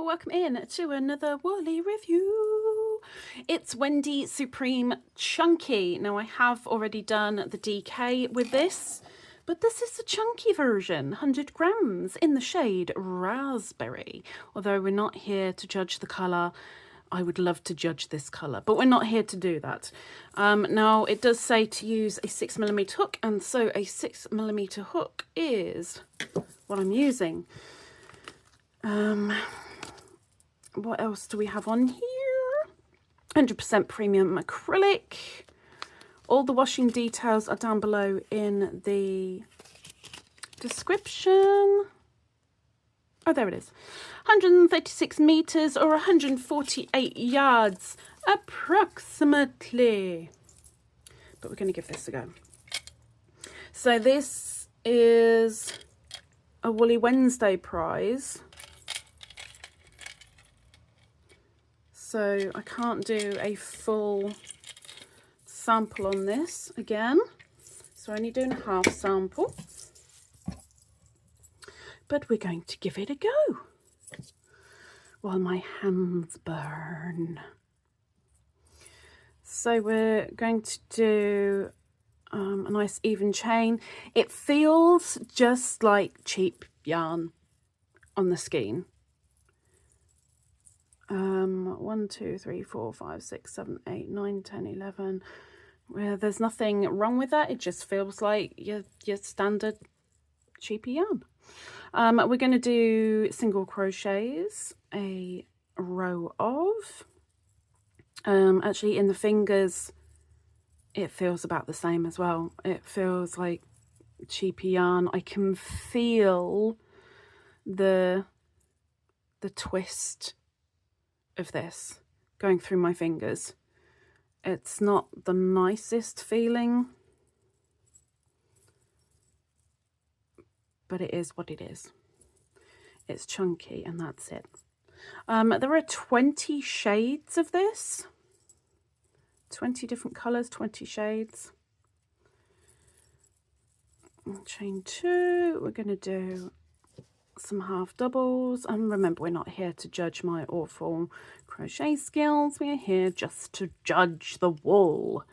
Welcome in to another woolly review. It's Wendy Supreme Chunky. Now I have already done the DK with this, but this is the chunky version, 100 grams in the shade Raspberry. Although we're not here to judge the colour, I would love to judge this colour, but we're not here to do that. Now it does say to use a 6mm hook, and so a 6mm hook is what I'm using. What else do we have on here? 100% premium acrylic. All the washing details are down below in the description. Oh, there it is. 136 meters or 148 yards approximately. But we're going to give this a go. So this is a Woolly Wednesday prize. So I can't do a full sample on this again. So only doing a half sample. But we're going to give it a go while my hands burn. So we're going to do a nice even chain. It feels just like cheap yarn on the skein. 1, 2, 3, 4, 5, 6, 7, 8, 9, 10, 11. Well, there's nothing wrong with that. It just feels like your standard cheapy yarn. We're going to do single crochets, a row of. Actually, in the fingers, it feels about the same as well. It feels like cheapy yarn. I can feel the twist of this going through my fingers. It's not the nicest feeling, but it is what it is. It's chunky and that's it. There are 20 shades of this, 20 different colors, 20 shades. Chain 2, we're going to do some half doubles, and remember, we're not here to judge my awful crochet skills, we're here just to judge the wool.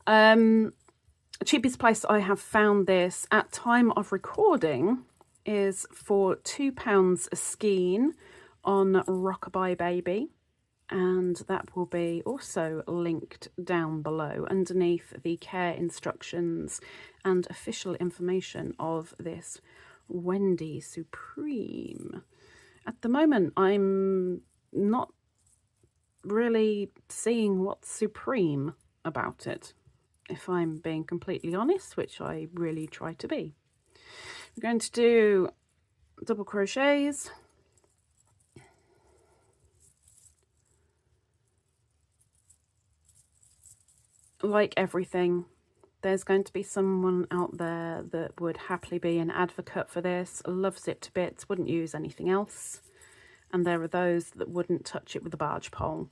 Cheapest place I have found this at time of recording is for £2 a skein on rockabyebaby, and that will be also linked down below underneath the care instructions and official information of this Wendy Supreme. At the moment, I'm not really seeing what's supreme about it, if I'm being completely honest, which I really try to be. We're going to do double crochets. Like everything, there's going to be someone out there that would happily be an advocate for this, loves it to bits, wouldn't use anything else. And there are those that wouldn't touch it with a barge pole.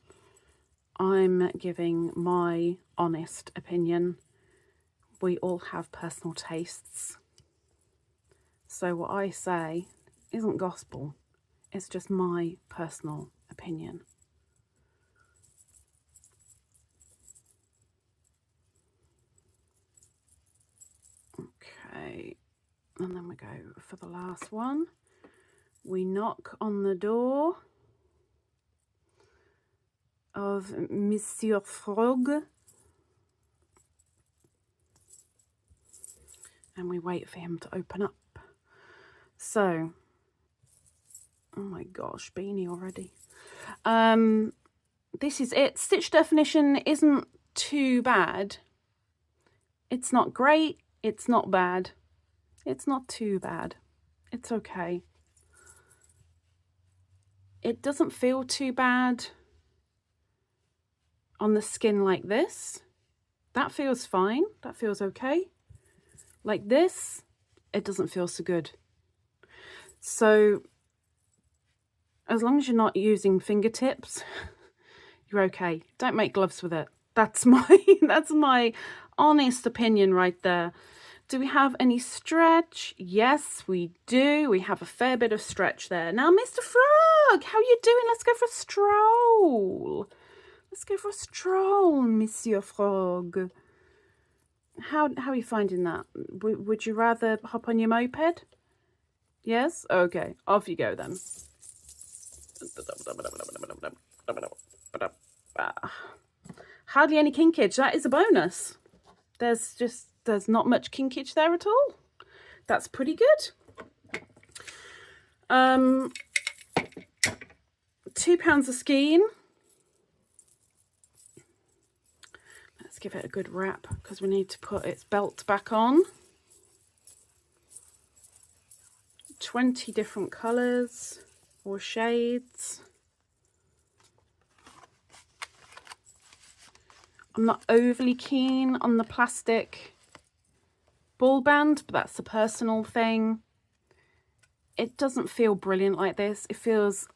I'm giving my honest opinion. We all have personal tastes. So what I say isn't gospel. It's just my personal opinion. Okay, and then we go for the last one. We knock on the door of Monsieur Frog, and we wait for him to open up. So, oh my gosh, beanie already. This is it. Stitch definition isn't too bad. It's not great. It's not bad. It's not too bad. It's okay. It doesn't feel too bad on the skin like this. That feels fine. That feels okay. Like this, it doesn't feel so good. So as long as you're not using fingertips, you're okay. Don't make gloves with it. That's my honest opinion right there. Do we have any stretch? Yes, we do. We have a fair bit of stretch there. Now, Mr. Frog, how are you doing? Let's go for a stroll. Let's go for a stroll, Monsieur Frog. How are you finding that? Would you rather hop on your moped? Yes? Okay, off you go then. Hardly any kinkage. That is a bonus. There's not much kinkage there at all. That's pretty good. £2 of skein. Let's give it a good wrap because we need to put its belt back on. 20 different colours or shades. I'm not overly keen on the plastic ball band, but that's a personal thing. It doesn't feel brilliant like this. It feels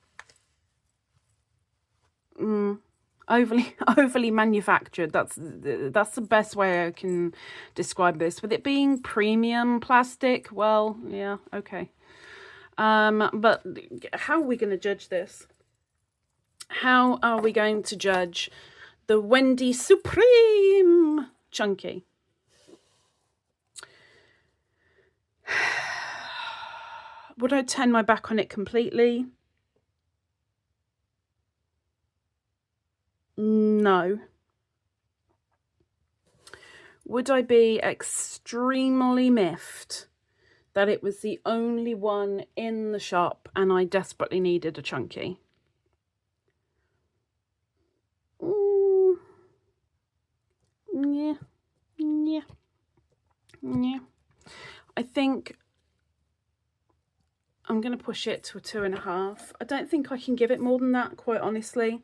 overly manufactured. That's the best way I can describe this. With it being premium plastic, well, yeah, okay. But how are we going to judge this? How are we going to judge the Wendy Supreme Chunky? Would I turn my back on it completely? No. Would I be extremely miffed that it was the only one in the shop and I desperately needed a chunky? Yeah. I think I'm going to push it to a 2.5. I don't think I can give it more than that, quite honestly.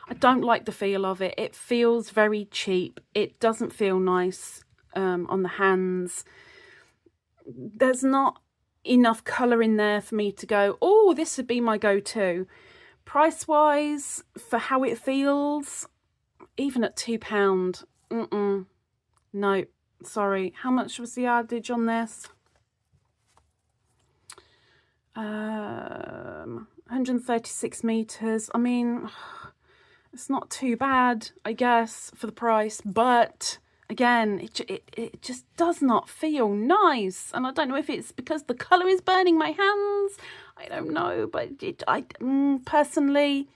I don't like the feel of it. It feels very cheap. It doesn't feel nice on the hands. There's not enough colour in there for me to go, oh, this would be my go-to. Price-wise, for how it feels, even at £2, no, sorry. How much was the yardage on this? 136 meters. I mean, it's not too bad, I guess, for the price, but again, it just does not feel nice. And I don't know if it's because the colour is burning my hands. I don't know, but personally,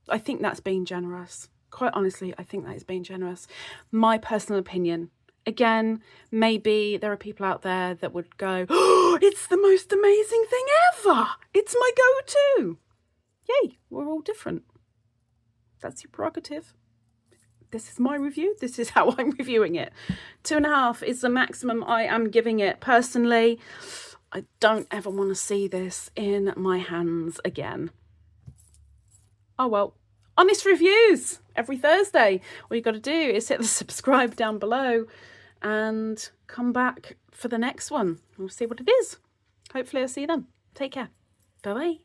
I think that's being generous. Quite honestly, I think that is being generous. My personal opinion. Again, maybe there are people out there that would go, oh, it's the most amazing thing ever. It's my go-to. Yay, we're all different. That's your prerogative. This is my review. This is how I'm reviewing it. 2.5 is the maximum I am giving it. Personally, I don't ever want to see this in my hands again. Oh well. Honest reviews every Thursday. All you've got to do is hit the subscribe down below and come back for the next one. We'll see what it is. Hopefully I'll see you then. Take care. Bye-bye.